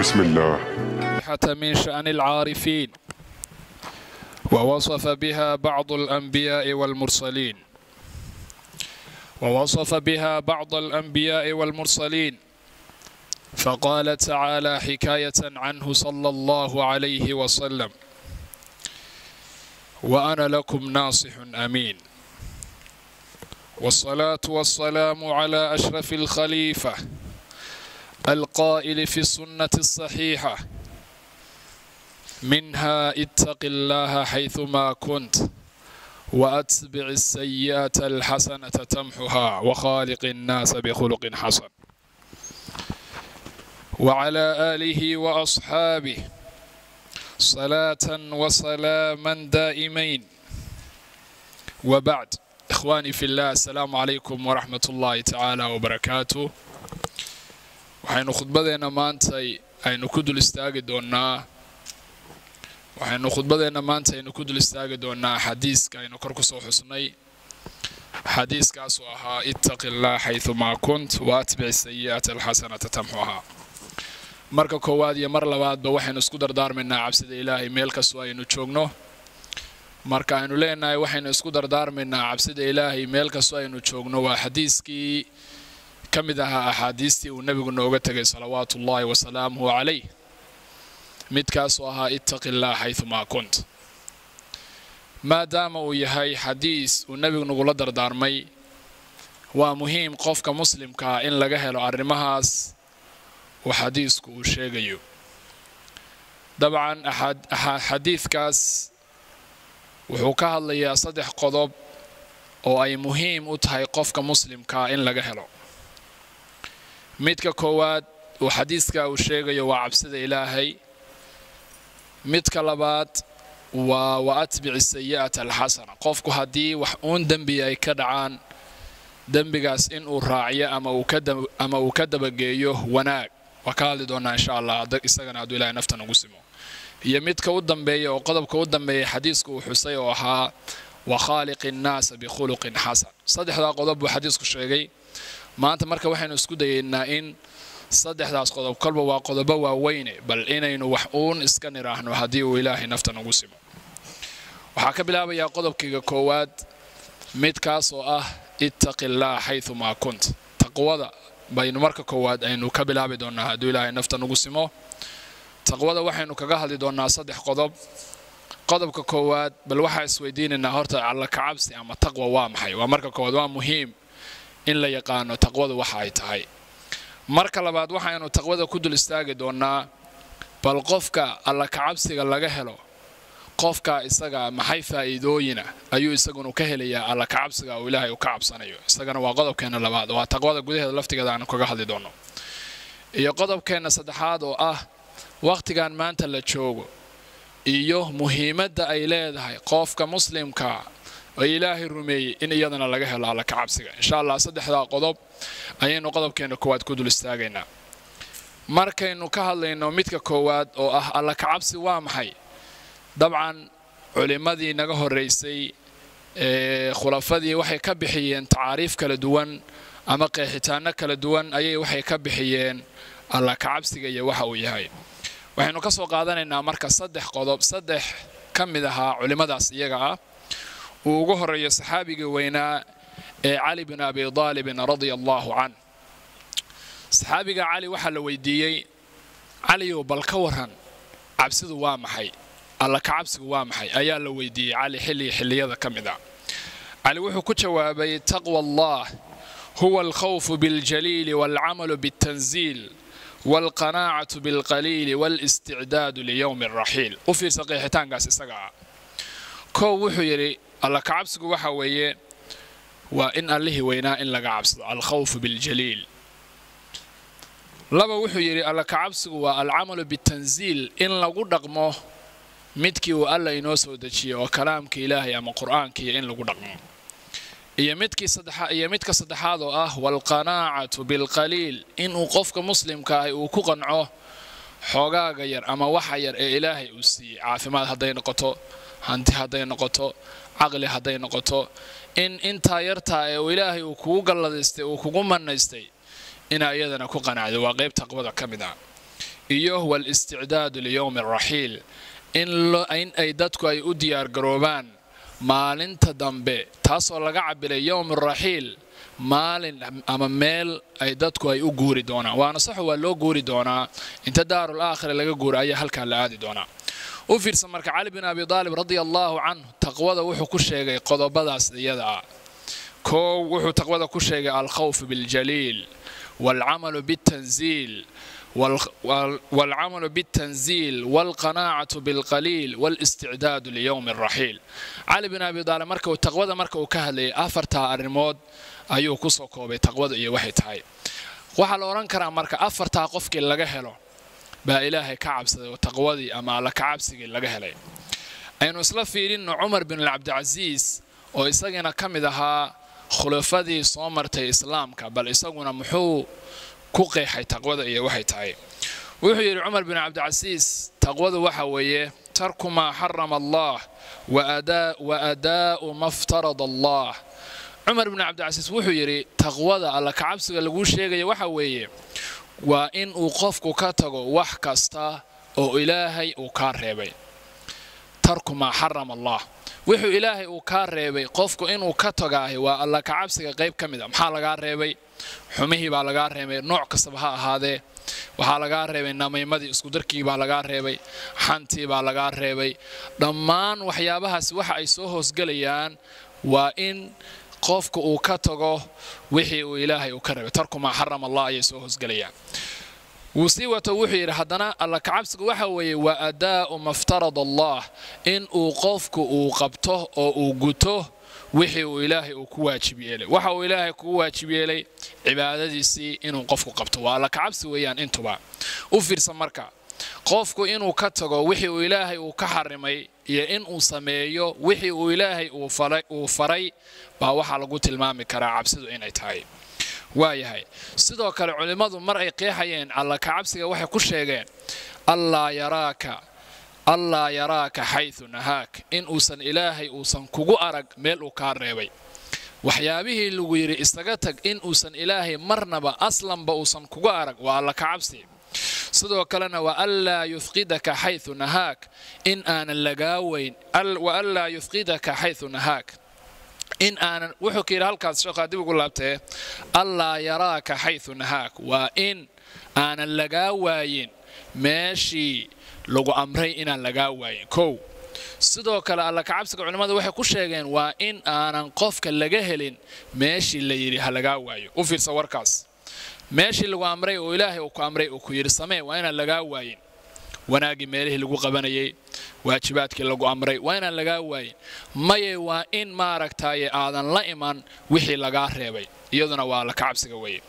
بسم الله. من شأن العارفين ووصف بها بعض الأنبياء والمرسلين فقال تعالى حكاية عنه صلى الله عليه وسلم: وأنا لكم ناصح أمين. والصلاة والسلام على أشرف الخليفة القائل في السنة الصحيحة: منها اتق الله حيثما كنت وأتبع السيئة الحسنة تمحها وخالق الناس بخلق حسن. وعلى آله وأصحابه صلاة وسلاما دائمين. وبعد، إخواني في الله، السلام عليكم ورحمة الله تعالى وبركاته. waxaynu khudbadeena maanta aynu ku dul istaagi doonaa xadiiska aynu kor ku soo xusnay, xadiiskaas oo ahaa ittaqi allah xaythuma kunt wa atbic sayyi'ata alxasanata tamxuha. marka koowaad iyo mar labaadba waxaynu isku dardaarmaynaa cabsida ilaahay meel kastoo aynu joogno. marka aynu leenahay waxaynu isku dardaarmaynaa cabsida ilaahay meel kastoo aynu joogno, waa xadiiskii ka mid ahaa axaadiistii uu nebigu nooga tegay salawaatullaahi wasalaamuhu calayh, midkaasoo ahaa ittaqi allah xaythuma kunt. maadaama uu yahay xadiis uu nebigu nagula dardaarmay, waa muhiim qofka muslimkaa in laga helo arrimahaas uu xadiisku uu sheegayo. dabcan xadiidkaas wuxuu ka hadlayaa 3 qodob oo ay muhiim u tahay qofka muslimkaa in laga helo. midka koowaad uu xadiiska uu sheegayo waa cabsida ilaahay. midka labaad waa wa atbici sayi'ata alxasana, qofku haddii wax uun dembi ay ka dhacaan, dembigaas inuu raaciyo ama uu ka dabageeyo wanaag. waa ka hadli doonaa insha allah isagana hadduu ilaahay nafta nagu simo. iyo midka u dambeeya oo qodobka u dambeeya xadiisku uu xusay oo ahaa wa khaaliqi nnaasa bikhuluqin xasan. 3daa qodob buu xadiisku sheegay. maanta marka waxaynu isku dayaynaa in 3daas qodob kolba waa qodobo waaweyne, bal inaynu wax uun iska niraahno haddii uu ilaahay nafta nagu simo. waxaa ka bilaabayaa qodobkayga koowaad, midkaas oo ah ittaqi allah xaythuma kunt. taqwada baynu marka koowaad aynu ka bilaabi doonaa hadduu ilaahay nafta nagu simo. taqwada waxaynu kaga hadli doonaa 3 qodob. qodobka koowaad, bal waxaa isweydiinaynaa horta alla ka cabsi ama taqwa waa maxay. waa marka koowaad, waa muhiim in la yaqaano taqwadu waxa ay tahay. marka labaad, waxaynu taqwada ku dul istaagi doonaa bal qofka alla ka cabsiga laga helo, qofka isaga maxay faa'iidooyina ayuu isaguna ka helayaa alla ka cabsiga oo ilaahay uu ka cabsanayo. isagana waa qodobkeena labaad, waa taqwada gudaheeda laftigeeda aanu kaga hadli doono. iyo qodobkeena saddexaad oo ah waqtigan maanta la joogo iyo muhiimadda ay leedahay qofka muslimka oo ilaahay rumeeyey in iyadana laga helo alla ka cabsiga. insha allah 3daa qodob ayaynu qodobkeena koowaad ku dul istaagaynaa. markaynu ka hadlayno midka koowaad oo ah alla ka cabsi waa maxay, dabcan culimmadii naga horeysay khulafadii waxay ka bixiyeen tacaariif kala duwan ama qeexitaano kala duwan ayay waxay ka bixiyeen alla ka cabsiga iyo waxa uu yahay. waxaynu ka soo qaadanaynaa marka 3 qodob, 3 ka mid ahaa culimmadaas iyaga ah. uu ugu horeeyo saxaabigii weynaa ee cali bin abi aalibin radia allahu can. saxaabiga cali waxaa la weydiiyey, caliyow bal ka waran cabsidu waa maxay, alla ka cabsigu waa maxay ayaa la weydiiyey cali xilliyada ka mid a. cali wuxuu ku jawaabay: taqwa allah huwa alkhawfu biljaliili waalcamalu bitanziil waalqanaacatu bilqaliili waalisticdaadu liyowmi alraxiil. u fiirsa qeexitaankaas isaga ah. koow wuxuu yidhi alla ka cabsigu waxa weeye waa in allihii weynaa in laga cabsado, alkhawfu biljaliil. 2 wuxuu yidhi alla ka cabsigu waa alcamalu bitanziil, in lagu dhaqmo midkii uu alla inoo soo dejiyey oo kalaamka ilaahay ama qur'aankiiyo in lagu dhaqmo. iyo midka saddexaad oo ah waalqanaacatu bilqaliil, inuu qofka muslimka ah uu ku qanco xoogaaga yar ama waxa yar ee ilaahay uu siiyey. caafimaad hadday noqoto, hanti hadday noqoto, caqli hadday noqoto, in intaa yartaa ee uu ilaahay uu kugu galladaystay uu kugu manaystay inaa iyadana ku qanacdo. waa qayb taqwada ka mid ah. iyo walisticdaadu liyowmi alraxiil in ay dadku ay u diyaargaroobaan maalinta dambe taasoo laga cabiray yowm alraxiil maalin ama meel ay dadku ay u guuri doonaan waana sax waa loo guuri doonaa inta daarul aakhira laga guuro ayaa halkaa la aadi doonaa u fiirsan marka cali bin abi aalib radiyallahu canhu taqwada wuxuu ku sheegay qodobadaas iyada ah koow wuxuu taqwada ku sheegay alkhawf biljaliil waalcamalu bitanziil والعمل بالتنزيل والقناعة بالقليل والاستعداد ليوم الرحيل علي بن أبي طالب marka uu taqwada marka uu ka hadlay afarta arimood ayuu ku soo koobay taqwada iyo waxay tahay waxa la oran karaa marka afarta qofkii laga helo baa ilaahay ka cabsaday oo taqwadii ama alla ka cabsigii laga helay aynu isla fiirino Umar bin Abd Aziz oo isagana kamid ahaa khulafadii soo martay islaamka bal isaguna muxuu ku qeexay taqwada iyo waxay tahay wuxuu yiri Umar bin Abd Aziz taqwada waxa weeye tarku ma harrama Allah wa adaa ma iftarada Allah Umar bin Abd Aziz wuxuu yiri taqwada alla ka cabsiga lagu sheegay waxa weeye waa in uu qofku ka tago wax kasta oo ilaahay uu ka reebay tarku ma harrama Allah wuxuu ilaahay uu ka reebay qofku inuu ka tagaahay waa alla ka cabsiga qayb kamid ah maxaa laga reebay xumihii baa laga reebay nooc kasta ha ahaadee waxaa laga reebay namaymadii isku darkii baa laga reebay xantii baa laga reebay dhammaan waxyaabahaas waxa ay soo hoosgalayaan waa in qofku uu ka tago wixii uu ilaahay uu ka reebay tarku ma harrama Allah ay soo hoosgalayaan وسيوته وحير هدنا الله كعبسك وحوي وأداء ما افترض الله إن أوقفك أوقبته أو أوقته وحي إلهي أكواجب يلي وحو إلهي أكواجب يلي عبادتي سي إن أوقفك قبته والله كعبسك ويان إنتبع وفير سمركا قفك إن أوقته وحي إلهي أكحرمي يا إن أسميه وحي إلهي أفري بوحى لقوت المامي كرا عبسده إن أيتهاي waayahay sidoo kale culimadu mar ay qeexayeen alla ka cabsiga waxay ku sheegeen Allah yaraaka haythu nahaak in uusan ilaahay uusan kugu arag meel uu ka reebay waxyaabihii lagu yiri isaga tag in uusan ilaahay marnaba aslanba uusan kugu arag waa alla ka cabsi sidoo kalena waa alla yufqidaka haythu nahaak in aan lagaaweyn wa alla yufqidaka haythu nahaak إن أنا وحكي هالكاس شو قادي بقول لابته الله يراك حيث نهاك وإن أنا اللجاوين ماشي لو أمري إن اللجاوين كو sidoo kale alla ka cabsiga culimadu waxay ku sheegeen waa in aanan qofka laga helin meeshii la yiri halaga waayo u fiirsa warkaas meeshii lagu amray oo ilaahay uu ku amray oo ku yiri samee waa in laga waayin wanaagi meelihii lagu qabanayay waajibaadkii lagu amray waa in laga waayin maye waa in maaragtay aadan la iman wixii laga reebay iyaduna waa la ka cabsiga weeye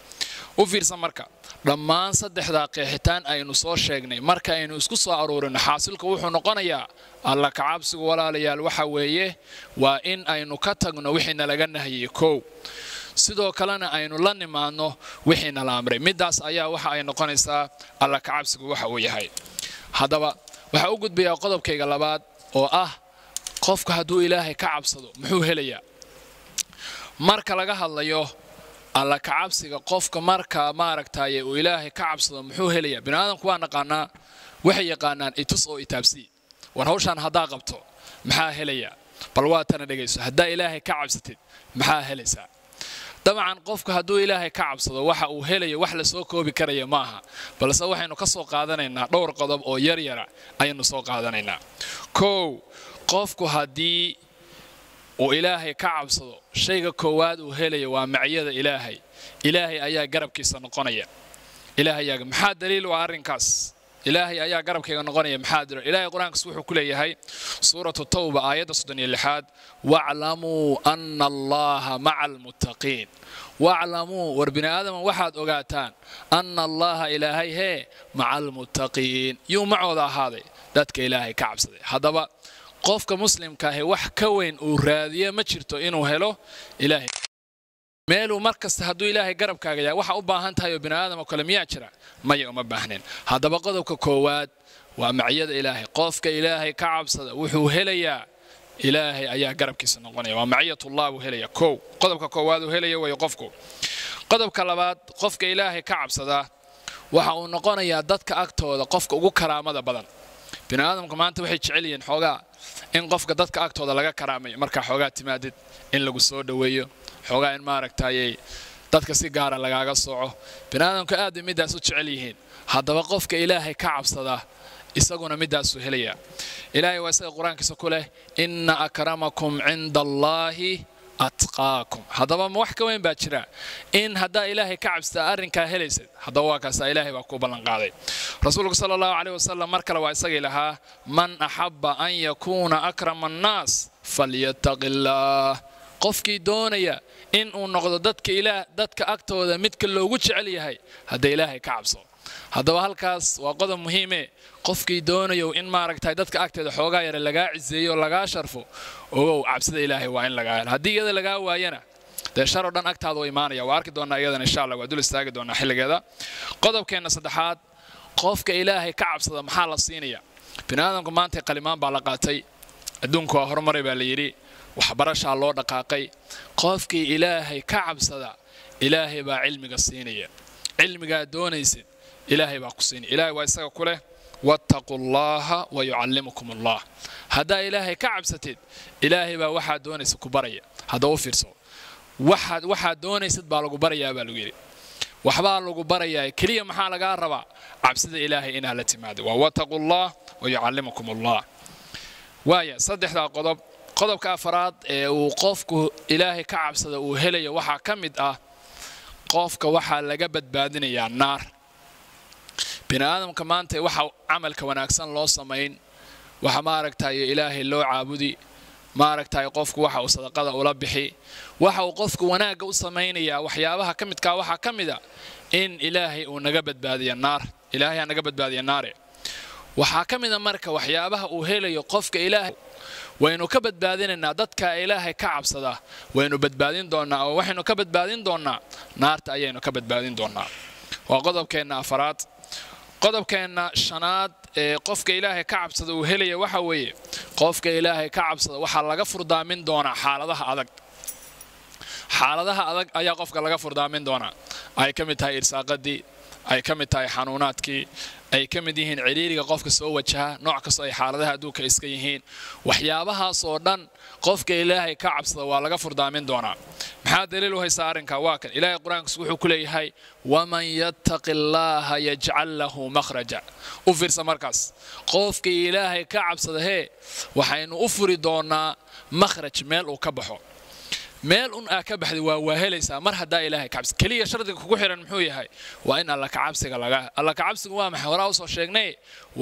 u fiirsan marka dhammaan saddexda qeexitaan aynu soo sheegnay marka aynu isku soo aroorino xaasilka wuxuu noqonayaa alla ka cabsiga walaalayaal waxa weeye waa in aynu ka tagno wixii laga nahiyay koow sidoo kalena aynu la nimaadno wixii la amray midaas ayaa waxa ay noqonaysaa alla ka cabsiga waxa uu yahay hadaba waxa uu gudbiyaa qodobkayga labaad oo ah qofka haduu ilaahay ka cabsado muxuu helayaa marka laga hadlayo alla ka cabsiga qofka marka maaragtay uu ilaahay ka cabsado muxuu helayaa binaadamku waa naqaanaa waxay yaqaanaan itus oo itaabsi war hawshan hadaa qabto maxaa helayaa bal waa tan dhageyso hadaa ilaahay ka cabsatid maxaa helaysaa طبعا قفك هدو إلهي كعب صدو وحا وهلي وحلا سوكو بكريا ماها بل سوحي نكسو قادنينا دور قضب أو يريرا أي نسو قادنينا كو قفك هدي وإلهي كعب صدو شيء كواد وهلي ومعيد إلهي أيا قرب كيسا نقونيا إلهي أيا محاد دليل وعارين كاس إلهي أيا قرب كيسا نقونيا محادر إلهي قرآن كسوحو كلي هاي سورة التوبة آيات الصدنية اللحاد واعلموا أن الله مع المتقين واعلموا وربنا آدم واحد أغاتان أن الله إلهي هي مع المتقين يوم معوضا هذا ذاتك إلهي كعب صدي هذا بقى قفك مسلم كاهي وح كوين ورادية ما جرتو إنو هلو إلهي ميلو مركز هدو إلهي قرب كاغيا وح أباهان تايو بنا آدم وكلم ياتشرع ما يوم أباهنين هذا بقى قدوك كواد ومعيد إلهي قفك إلهي كعب صدي وحو هليا إلهي أيها قرب كيسا نقوني ومعية الله وهليا كو قدبك كواد وهليا ويقفكو قدبك لباد قفك إلهي كعب صدا waxa uu noqonayaa dadka agtooda qofka ugu karaamada badan bini aadamku maanta waxay jecel yihiin xoogaa in qofka dadka agtooda laga karaamayo marka xoogaa timaadid in lagu soo dhaweeyo xoogaa in maaragtay dadka si gaar ah lagaaga sooco bini aadamku aad midaas u jecel yihiin haddaba qofka ilaahay ka cabsada isaguna midaas u helaya ilaahay waa isaga quraankiisa ku leh inna akramakum indallahi atqaakum haddaba ma wax ka weyn baa jira in haddaa ilaahay ka cabsata arrinkaa helaysid haddaba waa kaasaa ilaahay baa ku ballan qaaday rasuulku sala allahu calayhi wasalam mar kale waa isagii lahaa man axabba an yakuuna akrama annaas falyattaqi illaah qofkii doonaya in uu noqdo dadka agtooda midka loogu jecel yahay hadda ilaahay ka cabso haddaba halkaas waa qodob muhiime qofkii doonayo in maaragtay dadka agteeda xoogaa yare lagaa ciseeyo lagaa sharfo ogow cabsida ilaahay waa in lagaa helo haddii iyada lagaa waayana dee shar oo dhan agtaada waa imaanaya waa arki doonaa iyadana insha allah waa dul istaagi doonaa xilligeeda qodobkeenna saddexaad qofka ilaahay ka cabsada maxaa la siinaya bini aadamku maanta qalimaan baa la qaatay adduunku waa horumaray baa la yidhi waxbarashaa loo dhaqaaqay qofkii ilaahay ka cabsada ilaahay baa cilmiga siinaya cilmigaa doonaysid ilaahay baa ku siinaya ilaahay waa isaga ku leh wattaqullaha wa yucallimukum allah haddaa ilaahay ka cabsatid ilaahay baa waxaa doonaysa ku baraya hadda u fiirso waxaad doonaysid baa lagu barayaa baa lagu yidhi waxbaa lagu barayaa keliya maxaa lagaa rabaa cabsida ilaahay inaa la timaado waa wattaqullah wa yucallimukum allah waaya saddexdaa qodobka afraad ee uu qofku ilaahay ka cabsada uu helayo waxaa ka mid ah qofka waxaa laga badbaadinayaa naar bini aadamka maanta waxa camalka wanaagsan loo samayn waxa maaragtay ilaahay loo caabudi maaragtay qofku waxa uu sadaqada ula bixi waxa uu qofku wanaaga u samaynayaa waxyaabaha ka midka waxa ka mid ah in ilaahay uu naga badbaadiyo naar ilaahay naga badbaadiyo naare waxa ka mid ah marka waxyaabaha uu helayo qofka ilaahay waynu ka badbaadinaynaa dadka ilaahay ka cabsada waynu badbaadin doonaa oo waxaynu ka badbaadin doonaa naarta ayaynu ka badbaadin doonaa waa qodobkeena afraad qodobkeena shanaad ee qofka ilaahay ka cabsada uu helaya waxa weeye qofka ilaahay ka cabsada waxa laga furdaamin doonaa xaaladaha adag ayaa qofka laga furdaamin doonaa ay ka mid tahay irsaaqadii ay ka mid tahay xanuunaadkii ay ka mid yihiin ciriiriga qofka soo wajaha nooc kasta ay xaaladaha adduunka iska yihiin waxyaabahaas oo dhan qofka ilaahay ka cabsada waa laga furdaamin doonaa maxaa daliil u haysaa arrinka waa kan ilaahay quraankiisa wuxuu ku leeyahay waman yattaqi llaaha yajcal lahu makhraja u fiirsa markaas qofka ilaahay ka cabsada waxaynu u furi doonaa makhraj meel uu ka baxo meel aa ka baxday waa helaysaa mar haddaa ilaahay ka cabsi keliya shardiga kugu xiran muxuu yahay waa in alla ka cabsiga waa maxay horaa usoo sheegnay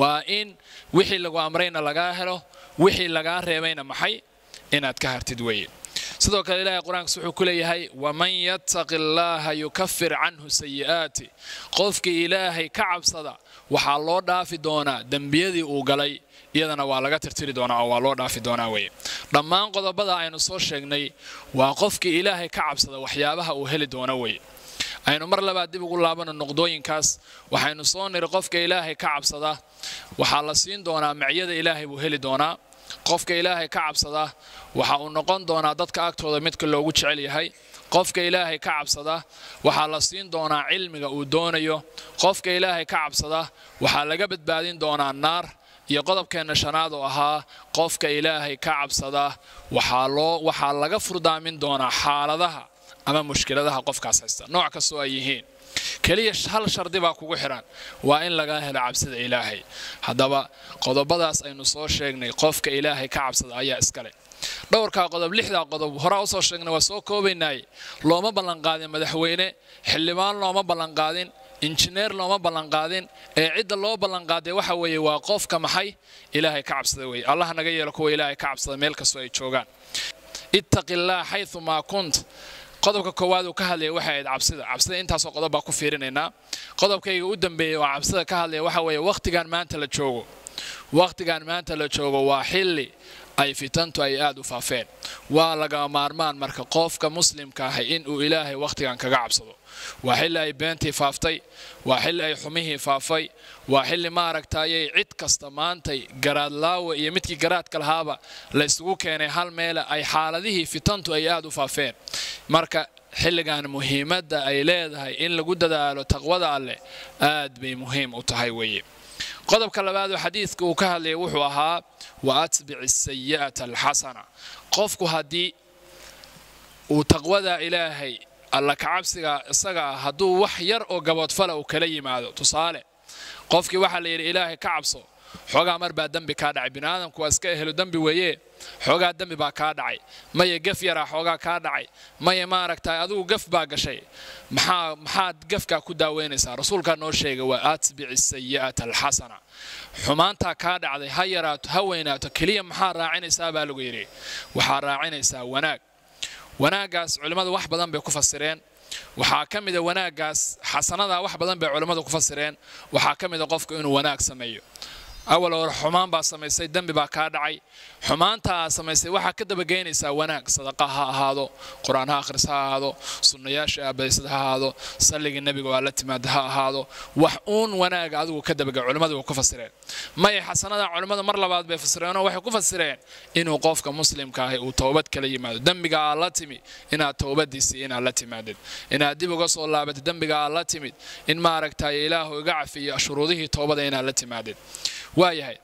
waa in wixii lagu amrayna lagaa helo wixii lagaa reebayna maxay inaad ka hartid weeye sidoo kale ilaahay quraankiisa wuxuu ku leeyahay waman yattaqi llaaha yukaffir canhu sayi'aati qofkii ilaahay ka cabsada waxaa loo dhaafi doonaa dembiyadii uu galay iyadana waa laga tirtiri doonaa oo waa loo dhaafi doonaa weeye dhammaan qodobada aynu soo sheegnay waa qofkii ilaahay ka cabsada waxyaabaha uu heli doona weeye aynu mar labaad dib ugu laabano noqdooyinkaas waxaynu soo niri qofka ilaahay ka cabsada waxaa la siin doonaa macyada ilaahay buu heli doonaa qofka ilaahay ka cabsada waxa uu noqon doonaa dadka agtooda midka loogu jecel yahay qofka ilaahay ka cabsada waxaa la siin doonaa cilmiga uu doonayo qofka ilaahay ka cabsada waxaa laga badbaadin doonaa naar iyo qodobkeena shanaad oo ahaa qofka ilaahay ka cabsada waxaa laga furdaamin doonaa xaaladaha ama mushkiladaha qofkaas haysta nooc kastoo ay yihiin keliya hal shardi baa kugu xiran waa in laga helo cabsida ilaahay haddaba qodobadaas aynu soo sheegnay qofka ilaahay ka cabsada ayaa iskale dhowrkaa qodob lixdaa qodob horaa usoo sheegnay waa soo koobaynay looma ballanqaadin madaxweyne xildhibaan looma ballanqaadin injineer looma ballanqaadin ee cidda loo ballanqaaday waxa weeye waa qofka maxay ilaahay ka cabsada weeye allah naga yeelo kuwa ilaahay ka cabsada meel kastoo ay joogaan ittaqillaah xaythumaa kunt qodobka koowaad uu ka hadlaya waxa ay cabsida intaasoo qodob baa ku fiirinaynaa qodobkayga u dambeeyay oo cabsida ka hadlaya waxa weeye waqtigan maanta la joogo waa xilli ay fitantu ay aad u faafeen waa laga maarmaan marka qofka muslimka ah inuu ilaahay waqtigan kaga cabsado waa xilli ay beentii faaftay waa xilli ay xumihii faafay waa xilli maaragtayay cid kasta maantay garaadlaawe iyo midkii garaadka lahaaba la isugu keenay hal meela ay xaaladihii fitantu ay aad u faafeen marka xilligan muhiimadda ay leedahay in lagu dadaalo taqwada alle aad bay muhiim u tahay weeye qodobka labaad oo xadiiska uu ka hadlay wuxuu ahaa wa atbi'is sayyi'ata alhasana qofku hadii uu taqwada ilaahay alla ka cabsiga isaga haduu wax yar oo gabood fala uu kala yimaado tusaale qofkii waxa la yiri ilaahay ka cabso xogaa mar baa dambi ka dhacay binaadamku waa iska ehelo dambi weeye xogaa dambi baa ka dhacay maye gaf yara xogaa ka dhacay maye ma aragtay adigu gaf baa gashay maxaad gafka ku daaweynaysaa rasuulka noo sheegay waa atbi'is sayyi'ata alhasana xumaanta ka dhacday ha yaraato ha weynaato kaliya maxaa raacinaysaa baa lagu yiri waxa raacinaysaa wanaagaas culimadu wax badan bay ku fasireen waxa kamid ah wanaagaas xasanada wax badan bay culimadu ku fasireen waxa kamid ah qofku inuu wanaag sameeyo awal hore xumaan baa sameysay dambi baa ka dhacay xumaanta sameysay waxa ka daba geynaysaa wanaag sadaqa ha ahaado quraan ha akhris ha ahaado sunnayaasha abaysada ha ahaado salliga nabiga waa la timaad ha ahaado wax uun wanaag adigu ka daba culimadu ku fasireen may xasanada culimadu mar labaad bay fasireen waxay ku fasireen inuu qofka muslimka ah uu toobad kala yimaado dambiga la timi inaad toobadiisa inaad la timaadid inaad dib uga soo laabato dambiga la timid in ma aragtay ilaahu iga cafiyo shuruudihii toobada inaad la timaadid waayahay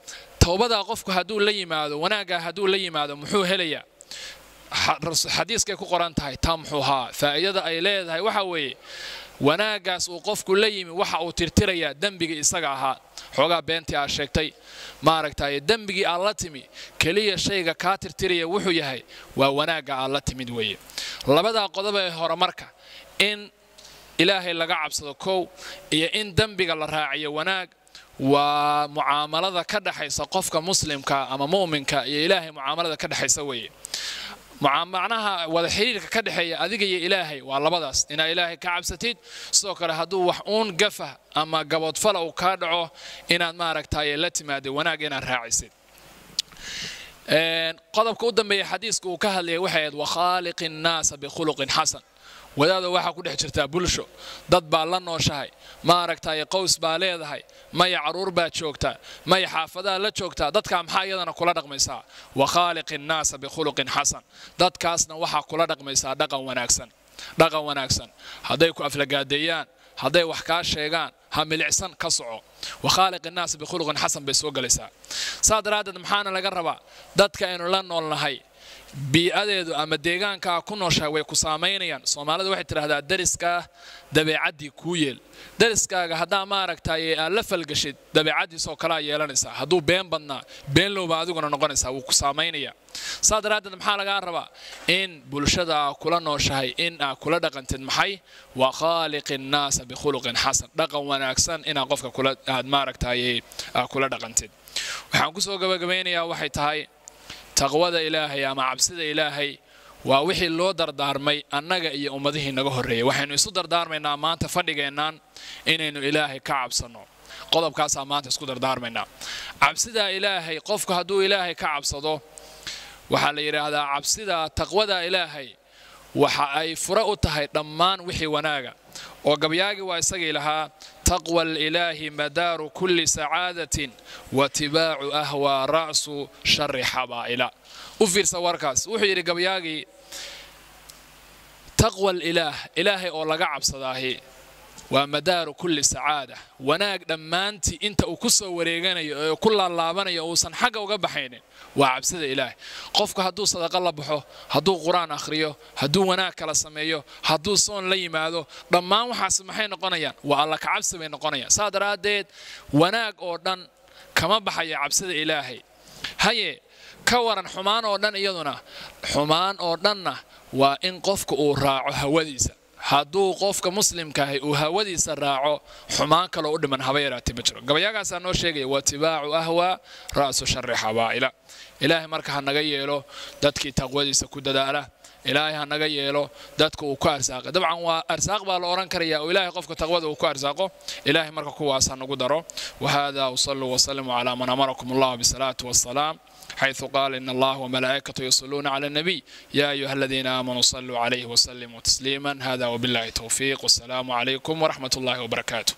toobada qofku haduu la yimaado wanaaga haduu la yimaado muxuu helaya xadiiska ku qoran tahay tamxuha faa'iidada ay leedahay waxa weeye wanaagaas uu qofku la yimi waxa uu tirtiraya dambiga isaga ahaa xogaa beentii aa sheegtay ma aragtay dambigii aan la timi kaliya shayga ka tirtiraya wuxuu yahay waa wanaaga aan la timid weeye labada qodob ee hore marka in ilaahay laga cabsado koow iyo in dambiga la raaciyo wanaag ومعاملة كده حيث قفك مسلم كأما مؤمن كإلهي إلهي معاملة كده حيث ويه معناها والحرير كده حي أذيك إلهي والله بدرس إن إلهي كعب ستيد سكر هدو وحون جفه أما قبض فلا وكادعه إن ما ركتاي التي ما دي وناجينا راعيسيد قدم قدام بحديث وكهل وحيد وخالق الناس بخلق حسن wadaada waxa ku dhex jirta bulsho dad baa la nooshahay ma aragtay qoys baa leedahay may caruur baa joogta may xaafadaha la joogta dadka maxaa iyadana kula dhaqmaysaa wa khaliqin naas bi khuluqin hasan dadkaasna waxa kula dhaqmaysaa dhaqan wanaagsan haday ku aflagaadeeyaan haday wax ka sheegaan ha milicsan ka soco wa khaliqin naas bi khuluqin hasan bay soo galaysaa saadaraadad maxaana laga rabaa dadka aynu la noolnahay bii'adeedu ama deegaanka ku nooshahay way ku saameynayaan Soomaalida waxay tiraahdaa dariska dabeecadii ku yeel dariskaaga hadaa ma aragtay la falgashid dabeecadiisoo kala yeelanaysa haduu been badnaa been looba adiguna noqonaysa wuu ku saameynaya saadaraadad maxaa laga rabaa in bulshada kula nooshahay in kula dhaqantid maxay wa khaliqin naas bi khuluqin hasan dhaqan wanaagsan in qofka kula ma aragtay kula dhaqantid waxaan ku soo gabagabeynayaa waxay tahay taqwada ilaahay ama cabsida ilaahay waa wixii loo dardaarmay annaga iyo ummadihi naga horeeyay waxaynu isu dardaarmaynaa maanta fadhigeenan inaynu ilaahay ka cabsano qodobkaas maanta isku dardaarmaynaa cabsida ilaahay qofku haduu ilaahay ka cabsado waxa la yiraahdaa cabsida taqwada ilaahay waxa ay fura u tahay dhammaan wixii wanaaga oo gabyaagi waa isagii lahaa تقوى الإله مدار كل سعادة واتباع أهوى رأس شر حبائل وفير سواركاس وحير قبياقي تقوى الإله إلهي أولا قعب صداهي ومدار كل سعادة وناق دمانتي انت وكسو وريغاني كل اللاباني اوسان حقا وقبحيني وعبسد إلهي قفك هدو صدق الله بحو هدو قرآن أخريو هدو وناك كلا سميو هدو صون لي مادو دمان وحاسم محين نقونيا والله كعبس بين نقونيا صادر هاديد وناك أوردان كما بحي عبسد إلهي هاي كوران حمان أوردان إيضنا حمان أوردان وإن قفك أوراعو هوديسا hadduu qofka muslimka ah uu hawadiisa raaco xumaan kale u dhiman habeeraati ma jiro gabayagaas aan noo sheegay waa tibaacu ahwa raasu sharri habaa'ila ilaahay marka naga yeelo dadkii taqwadiisa ku dadaala ilaahay naga yeelo dadku uu ku arsaaqo dabcan waa arsaaq baa la oran karayaa oo ilaahay qofka taqwada uu ku arsaaqo ilaahay marka kuwaas nagu daro wa hada sallu wa sallimu ala man amarakum allah bi salatu wassalaam حيث قال إن الله وملائكته يصلون على النبي يا أيها الذين آمنوا صلوا عليه وسلموا تسليما هذا وبالله التوفيق والسلام عليكم ورحمة الله وبركاته